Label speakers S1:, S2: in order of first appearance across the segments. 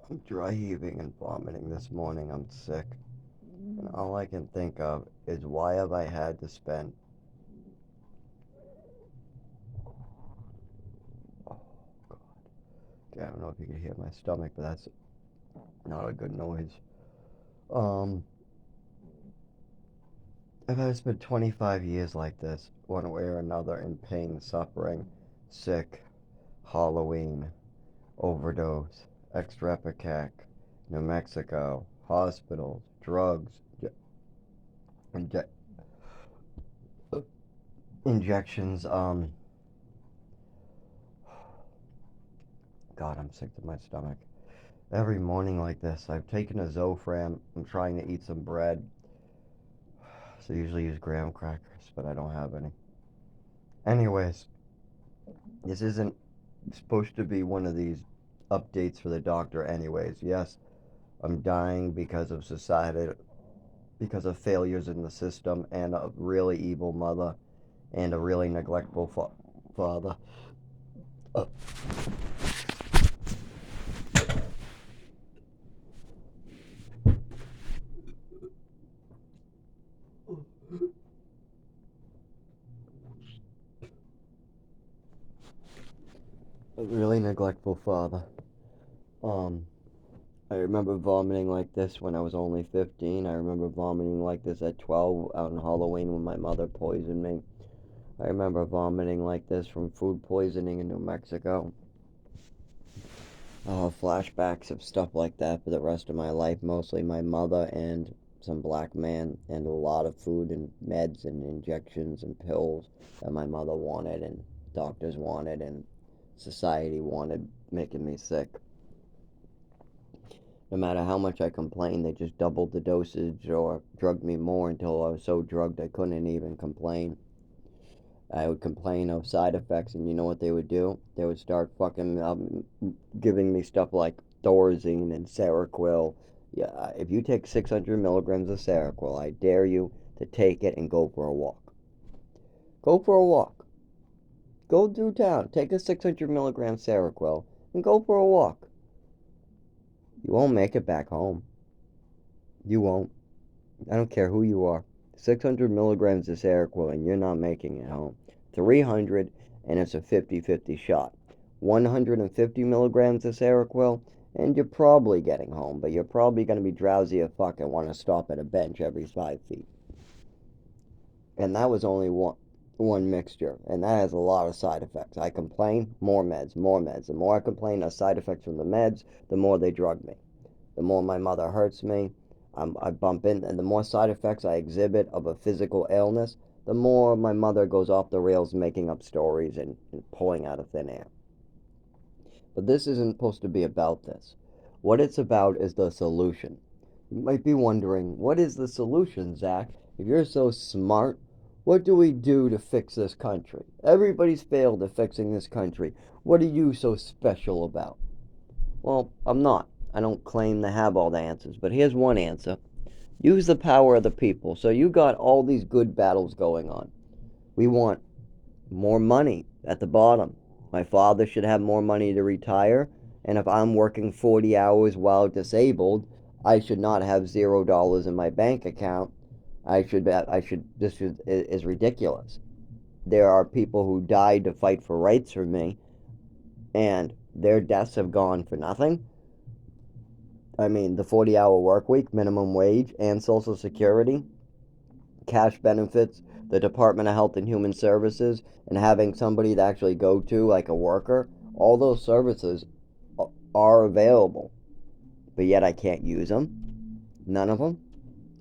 S1: I'm dry heaving and vomiting this morning. I'm sick. And all I can think of is why have I had to spend. Oh, God. Okay, I don't know if you can hear my stomach, but that's not a good noise. Um, I've had to spend 25 years like this, one way or another, in pain, suffering, sick, Halloween, overdose, extra epicac, New Mexico, hospitals, drugs, inje- injections. God, I'm sick to my stomach. Every morning like this, I've taken a Zofran. I'm trying to eat some bread. So I usually use graham crackers, but I don't have any. Anyways, this isn't supposed to be one of these updates for the doctor, anyways. Yes, I'm dying because of society, because of failures in the system, and a really evil mother, and a really neglectful father. Uh, a really neglectful father. Um, I remember vomiting like this when I was only 15. I remember vomiting like this at 12 out on Halloween when my mother poisoned me. I remember vomiting like this from food poisoning in New Mexico. I'll have flashbacks of stuff like that for the rest of my life. Mostly my mother and some black man, and a lot of food and meds and injections and pills that my mother wanted and doctors wanted and society wanted, making me sick. No matter how much I complained, they just doubled the dosage or drugged me more until I was so drugged I couldn't even complain. I would complain of side effects, and you know what they would do? They would start fucking giving me stuff like Thorazine and Seroquel. Yeah, if you take 600 milligrams of Seroquel, I dare you to take it and go for a walk. Go for a walk. Go through town. Take a 600 milligram Seroquel and go for a walk. You won't make it back home. You won't. I don't care who you are. 600 milligrams of Seroquel and you're not making it home. 300 and it's a 50-50 shot. 150 milligrams of Seroquel and you're probably getting home, but you're probably going to be drowsy as fuck and want to stop at a bench every 5 feet. And that was only one mixture, and that has a lot of side effects. I complain, more meds, more meds. The more I complain of side effects from the meds, the more they drug me. The more my mother hurts me, I bump in, and the more side effects I exhibit of a physical illness, the more my mother goes off the rails making up stories and pulling out of thin air. But this isn't supposed to be about this. What it's about is the solution. You might be wondering, what is the solution, Zach? If you're so smart, what do we do to fix this country? Everybody's failed at fixing this country. What are you so special about? Well, I'm not. I don't claim to have all the answers, but here's one answer. Use the power of the people. So you got all these good battles going on. We want more money at the bottom. My father should have more money to retire, and if I'm working 40 hours while disabled, I should not have $0 in my bank account. This is ridiculous. There are people who died to fight for rights for me, and their deaths have gone for nothing. I mean, the 40-hour work week, minimum wage, and Social Security, cash benefits, the Department of Health and Human Services, and having somebody to actually go to, like a worker, all those services are available. But yet I can't use them. None of them.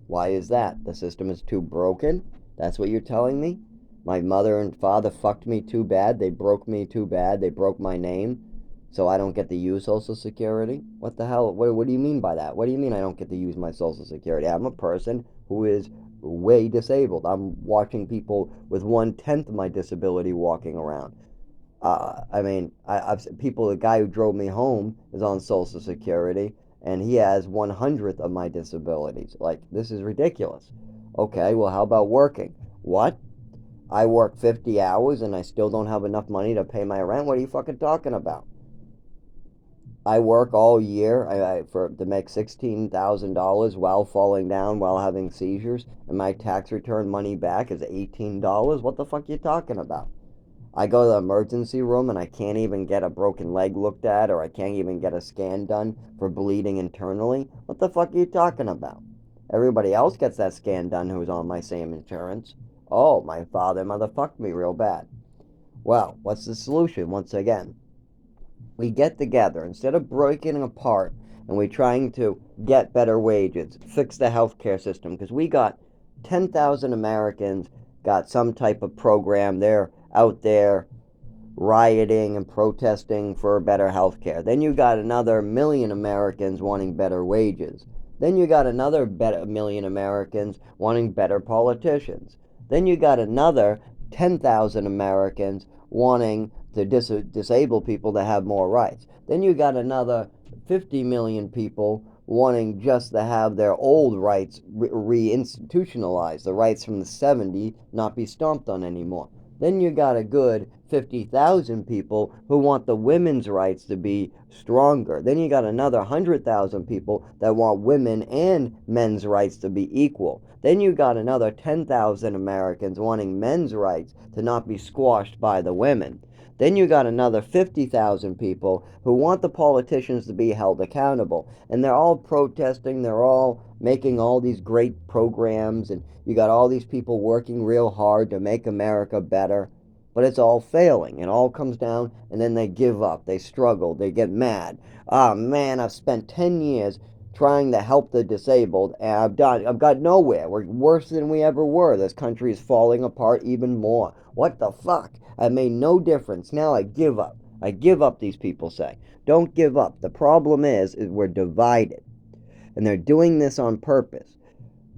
S1: Why is that? The system is too broken? That's what you're telling me? My mother and father fucked me too bad. They broke me too bad. They broke my name. So I don't get to use Social Security? What the hell? What do you mean by that? What do you mean I don't get to use my Social Security? I'm a person who is way disabled. I'm watching people with 1/10 of my disability walking around. I've people. The guy who drove me home is on Social Security, and he has 1/100th of my disabilities. Like, this is ridiculous. Okay, well, how about working? What? I work 50 hours and I still don't have enough money to pay my rent? What are you fucking talking about? I work all year for to make $16,000 while falling down, while having seizures, and my tax return money back is $18. What the fuck you talking about? I go to the emergency room and I can't even get a broken leg looked at, or I can't even get a scan done for bleeding internally. What the fuck are you talking about? Everybody else gets that scan done who's on my same insurance. Oh, my father motherfucked me real bad. Well, what's the solution? Once again, we get together instead of breaking apart, and we're trying to get better wages, fix the healthcare system, because we got 10,000 Americans got some type of program. They're out there rioting and protesting for better health care. Then you got another million Americans wanting better wages. Then you got another million Americans wanting better politicians. Then you got another 10,000 Americans wanting to disable people to have more rights. Then you got another 50 million people wanting just to have their old rights reinstitutionalized, the rights from the 70s not be stomped on anymore. Then you got a good 50,000 people who want the women's rights to be stronger. Then you got another 100,000 people that want women and men's rights to be equal. Then you got another 10,000 Americans wanting men's rights to not be squashed by the women. Then you got another 50,000 people who want the politicians to be held accountable. And they're all protesting, they're all making all these great programs, and you got all these people working real hard to make America better. But it's all failing. It all comes down, and then they give up. They struggle. They get mad. Ah, man, I've spent 10 years trying to help the disabled, and I've got nowhere. We're worse than we ever were. This country is falling apart even more. What the fuck? I made no difference. Now I give up. I give up, these people say. Don't give up. The problem is we're divided. And they're doing this on purpose.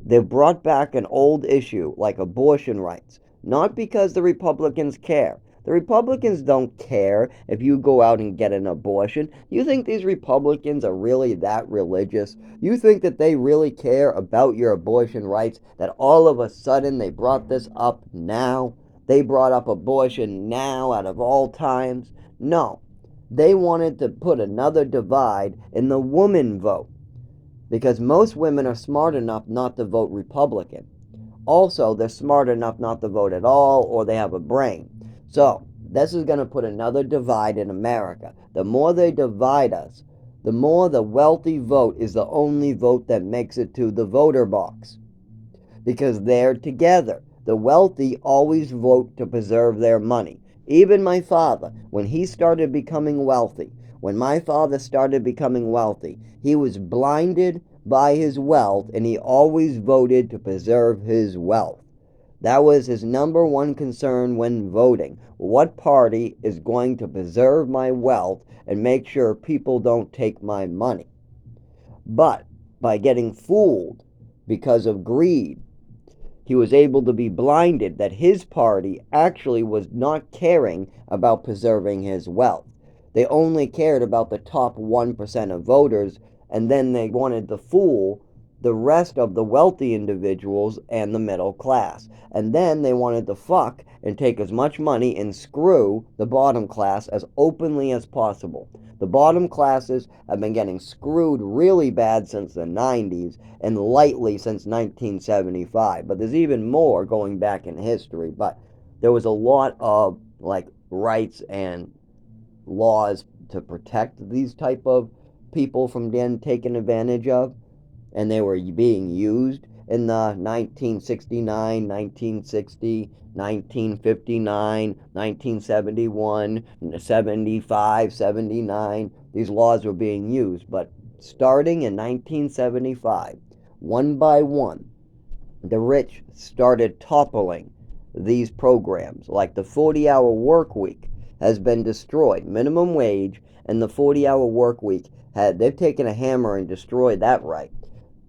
S1: They've brought back an old issue like abortion rights, not because the Republicans care. The Republicans don't care if you go out and get an abortion. You think these Republicans are really that religious? You think that they really care about your abortion rights, that all of a sudden they brought this up now? They brought up abortion now out of all times? No. They wanted to put another divide in the woman vote, because most women are smart enough not to vote Republican. Also, they're smart enough not to vote at all, or they have a brain. So, this is going to put another divide in America. The more they divide us, the more the wealthy vote is the only vote that makes it to the voter box, because they're together. The wealthy always vote to preserve their money. Even my father, when he started becoming wealthy, when my father started becoming wealthy, he was blinded by his wealth, and he always voted to preserve his wealth. That was his number one concern when voting. What party is going to preserve my wealth and make sure people don't take my money? But by getting fooled because of greed, he was able to be blinded that his party actually was not caring about preserving his wealth. They only cared about the top 1% of voters, and then they wanted to fool the rest of the wealthy individuals and the middle class. And then they wanted to fuck and take as much money and screw the bottom class as openly as possible. The bottom classes have been getting screwed really bad since the 90s, and lightly since 1975. But there's even more going back in history. But there was a lot of like rights and laws to protect these type of people from being taken advantage of, and they were being used in the 1969, 1960, 1959, 1971, 75, 79. These laws were being used, but starting in 1975, one by one, the rich started toppling these programs, like the 40-hour work week has been destroyed. Minimum wage and the 40-hour work week they've taken a hammer and destroyed that right.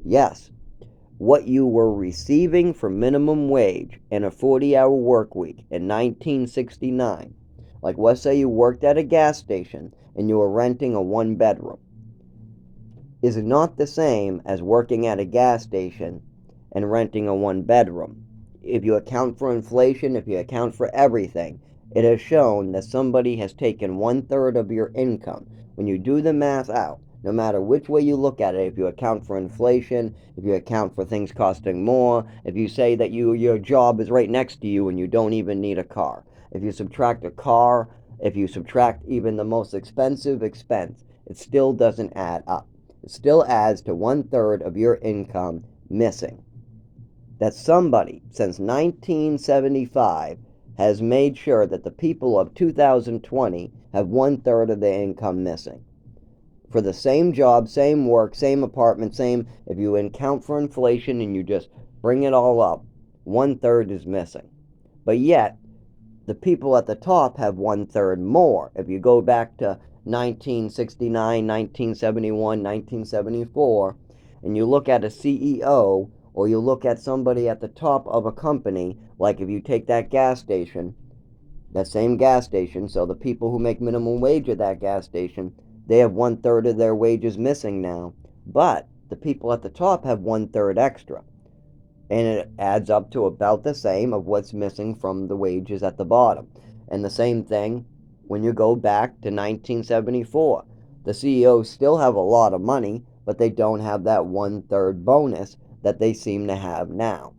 S1: Yes, what you were receiving for minimum wage and a 40-hour work week in 1969, like let's say you worked at a gas station and you were renting a one bedroom, is not the same as working at a gas station and renting a one bedroom. If you account for inflation, if you account for everything, it has shown that somebody has taken 1/3 of your income, when you do the math out, no matter which way you look at it, if you account for inflation, if you account for things costing more, if you say that your job is right next to you and you don't even need a car, if you subtract a car, if you subtract even the most expensive expense, it still doesn't add up. It still adds to 1/3 of your income missing. That somebody since 1975 has made sure that the people of 2020 have 1/3 of their income missing. For the same job, same work, same apartment, same, if you account for inflation and you just bring it all up, 1/3 is missing. But yet, the people at the top have 1/3 more. If you go back to 1969, 1971, 1974, and you look at a CEO, or you look at somebody at the top of a company, like if you take that gas station, that same gas station, so the people who make minimum wage at that gas station, they have 1/3 of their wages missing now. But the people at the top have 1/3 extra. And it adds up to about the same of what's missing from the wages at the bottom. And the same thing when you go back to 1974. The CEOs still have a lot of money, but they don't have that 1/3 bonus that they seem to have now.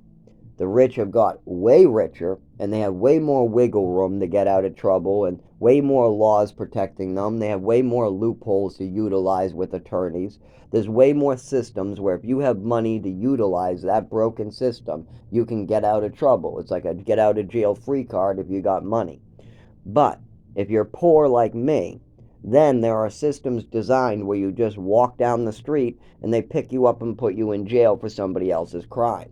S1: The rich have got way richer, and they have way more wiggle room to get out of trouble, and way more laws protecting them. They have way more loopholes to utilize with attorneys. There's way more systems where if you have money to utilize that broken system, you can get out of trouble. It's like a get out of jail free card if you got money. But if you're poor like me, then there are systems designed where you just walk down the street and they pick you up and put you in jail for somebody else's crime.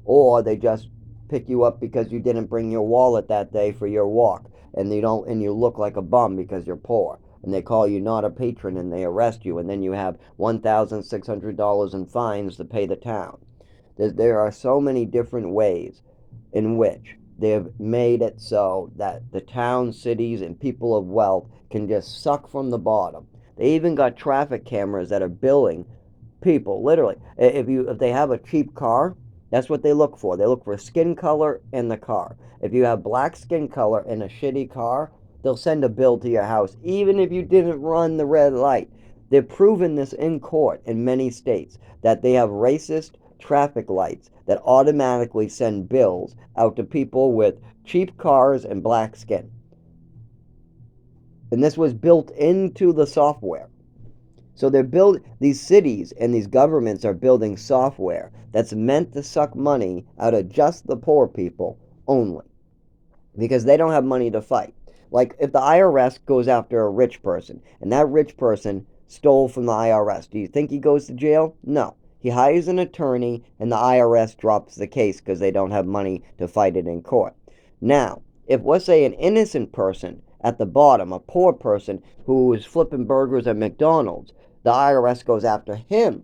S1: Or they just pick you up because you didn't bring your wallet that day for your walk, and you look like a bum because you're poor, and they call you not a patron and they arrest you, and then you have $1,600 in fines to pay the town. There are so many different ways in which they have made it so that the towns, cities, and people of wealth can just suck from the bottom. They even got traffic cameras that are billing people, literally. If they have a cheap car, that's what they look for. They look for skin color in the car. If you have black skin color in a shitty car, they'll send a bill to your house, even if you didn't run the red light. They've proven this in court in many states, that they have racist traffic lights that automatically send bills out to people with cheap cars and black skin. And this was built into the software. So these cities and these governments are building software that's meant to suck money out of just the poor people only, because they don't have money to fight. Like if the IRS goes after a rich person and that rich person stole from the IRS, do you think he goes to jail? No. He hires an attorney and the IRS drops the case because they don't have money to fight it in court. Now, if let's say an innocent person at the bottom, a poor person who is flipping burgers at McDonald's, the IRS goes after him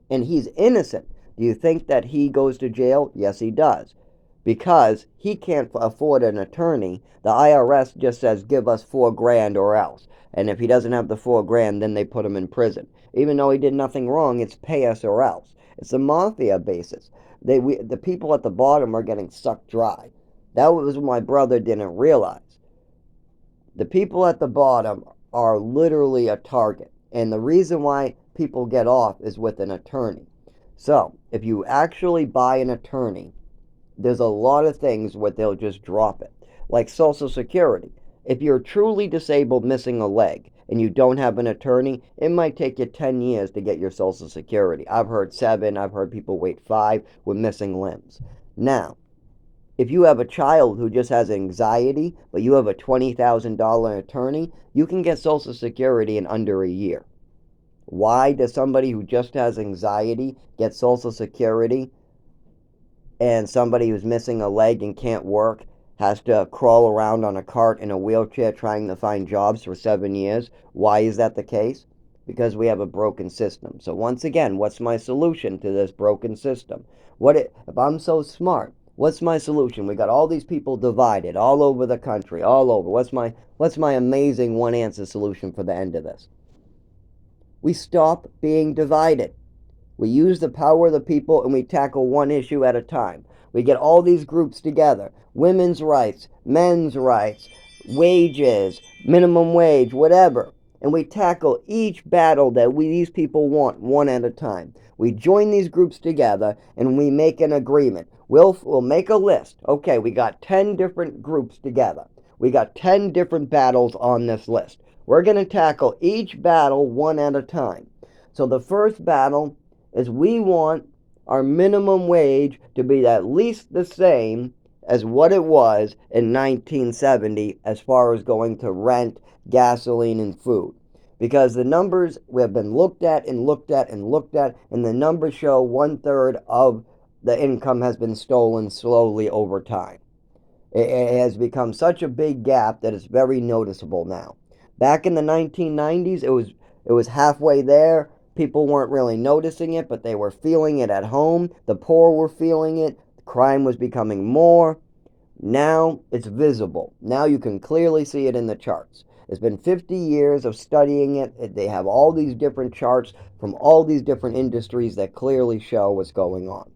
S1: and he's innocent, do you think that he goes to jail? Yes, he does. Because he can't afford an attorney, the IRS just says, give us $4,000 or else. And if he doesn't have the $4,000, then they put him in prison. Even though he did nothing wrong, it's pay us or else. It's a mafia basis. The people at the bottom are getting sucked dry. That was what my brother didn't realize. The people at the bottom are literally a target. And the reason why people get off is with an attorney. So, if you actually buy an attorney, there's a lot of things where they'll just drop it. Like Social Security. If you're truly disabled, missing a leg, and you don't have an attorney, it might take you 10 years to get your Social Security. I've heard 7, I've heard people wait 5 with missing limbs. Now, if you have a child who just has anxiety, but you have a $20,000 attorney, you can get Social Security in under a year. Why does somebody who just has anxiety get Social Security, and somebody who's missing a leg and can't work has to crawl around on a cart in a wheelchair trying to find jobs for 7 years? Why is that the case? Because we have a broken system. So once again, what's my solution to this broken system? If I'm so smart, what's my solution? We got all these people divided all over the country, all over. What's my amazing one answer solution for the end of this? We stop being divided. We use the power of the people and we tackle one issue at a time. We get all these groups together. Women's rights, men's rights, wages, minimum wage, whatever. and we tackle each battle that these people want one at a time. We join these groups together and we make an agreement. We'll make a list. Okay, we got 10 different groups together. We got 10 different battles on this list. We're going to tackle each battle one at a time. So the first battle is we want our minimum wage to be at least the same as what it was in 1970 as far as going to rent, gasoline, and food. Because the numbers have been looked at and looked at and looked at, and the numbers show 1/3 of the income has been stolen slowly over time. It has become such a big gap that it's very noticeable now. Back in the 1990s, it was halfway there. People weren't really noticing it, but they were feeling it at home. The poor were feeling it. Crime was becoming more. Now it's visible. Now you can clearly see it in the charts. It's been 50 years of studying it. They have all these different charts from all these different industries that clearly show what's going on.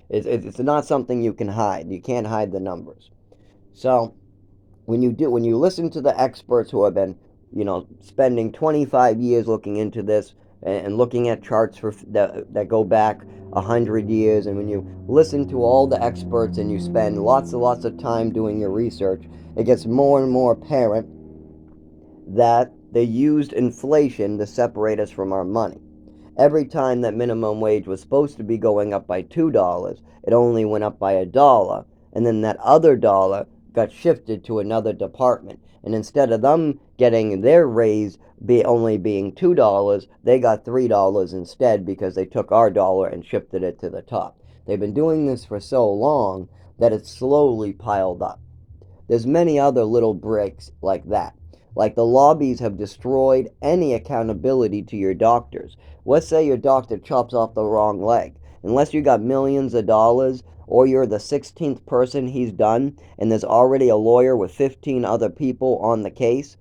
S1: It's not something you can hide. You can't hide the numbers. So when you listen to the experts who have been, spending 25 years looking into this and looking at charts that go back 100 years, and when you listen to all the experts and you spend lots and lots of time doing your research, it gets more and more apparent that they used inflation to separate us from our money. Every time that minimum wage was supposed to be going up by $2, it only went up by $1, and then that other dollar got shifted to another department. And instead of them getting their raise only being $2, they got $3 instead because they took our dollar and shifted it to the top. They've been doing this for so long that it's slowly piled up. There's many other little breaks like that. Like the lobbies have destroyed any accountability to your doctors. Let's say your doctor chops off the wrong leg. Unless you got millions of dollars or you're the 16th person he's done and there's already a lawyer with 15 other people on the case,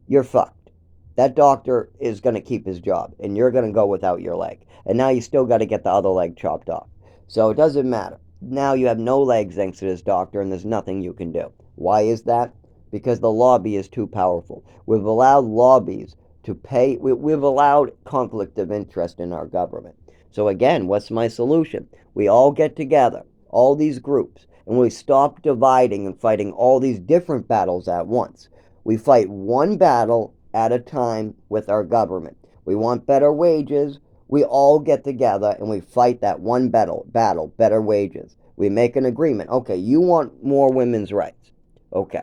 S1: you're fucked. That doctor is going to keep his job and you're going to go without your leg. And now you still got to get the other leg chopped off. So it doesn't matter. Now you have no legs thanks to this doctor and there's nothing you can do. Why is that? Because the lobby is too powerful. We've allowed lobbies to pay. We've allowed conflict of interest in our government. So again, what's my solution? We all get together, all these groups, and we stop dividing and fighting all these different battles at once. We fight one battle at a time with our government. We want better wages. We all get together and we fight that one battle, better wages. We make an agreement. Okay, you want more women's rights. Okay.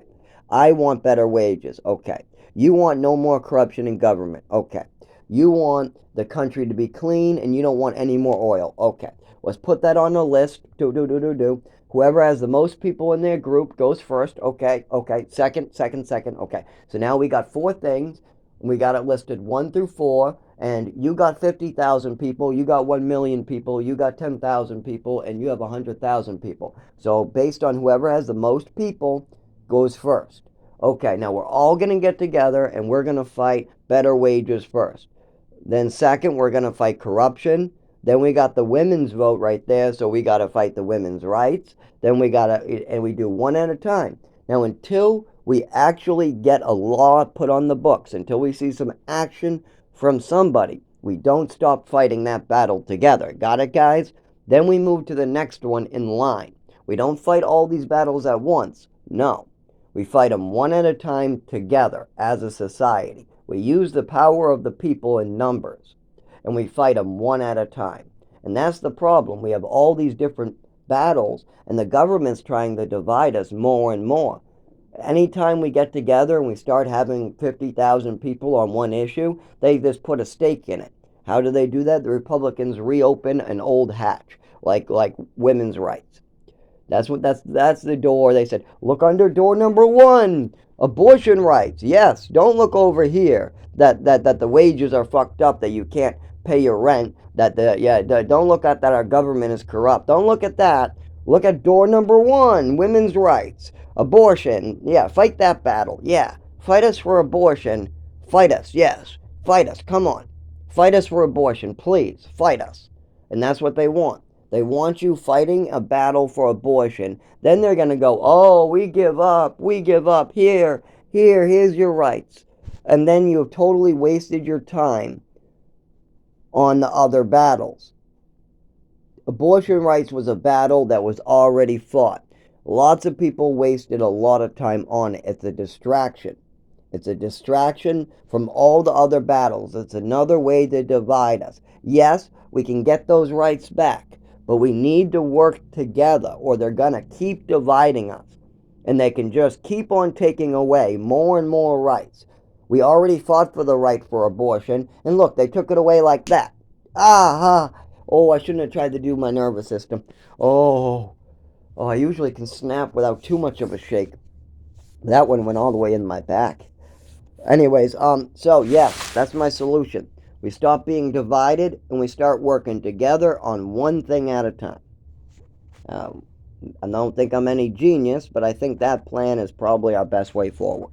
S1: I want better wages. Okay. You want no more corruption in government. Okay. You want the country to be clean and you don't want any more oil. Okay. Let's put that on the list. Do. Whoever has the most people in their group goes first. Okay. Second. Okay. So now we got 4 things. We got it listed 1 through 4. And you got 50,000 people, you got 1 million people, you got 10,000 people, and you have 100,000 people. So based on whoever has the most people goes first. Okay, now we're all going to get together and we're going to fight better wages first. Then second, we're going to fight corruption. Then we got the women's vote right there, so we got to fight the women's rights. Then we do one at a time. Now until we actually get a law put on the books, until we see some action from somebody, we don't stop fighting that battle together. Got it, guys? Then we move to the next one in line. We don't fight all these battles at once. No. We fight them one at a time together as a society. We use the power of the people in numbers. And we fight them one at a time. And that's the problem. We have all these different battles, and the government's trying to divide us more and more. Anytime we get together and we start having 50,000 people on one issue, they just put a stake in it. How do they do that? The Republicans reopen an old hatch, like women's rights. That's the door. They said, look under door number 1, abortion rights. Yes, don't look over here that the wages are fucked up, that you can't pay your rent, don't look at that our government is corrupt. Don't look at that. Look at door number 1, women's rights, abortion. Yeah, fight that battle. Yeah, fight us for abortion. Fight us, yes. Fight us, come on. Fight us for abortion, please. Fight us. And that's what they want. They want you fighting a battle for abortion. Then they're going to go, oh, we give up. Here's your rights. and then you've totally wasted your time on the other battles. Abortion rights was a battle that was already fought. Lots of people wasted a lot of time on it. It's a distraction. It's a distraction from all the other battles. It's another way to divide us. Yes, we can get those rights back, but we need to work together or they're going to keep dividing us. And they can just keep on taking away more and more rights. We already fought for the right for abortion, and look, they took it away like that. Ah, ah. Oh, I shouldn't have tried to do my nervous system. Oh, oh, I usually can snap without too much of a shake. That one went all the way in my back. Anyways, so yes, that's my solution. We stop being divided and we start working together on one thing at a time. Um, I don't think I'm any genius, but I think that plan is probably our best way forward.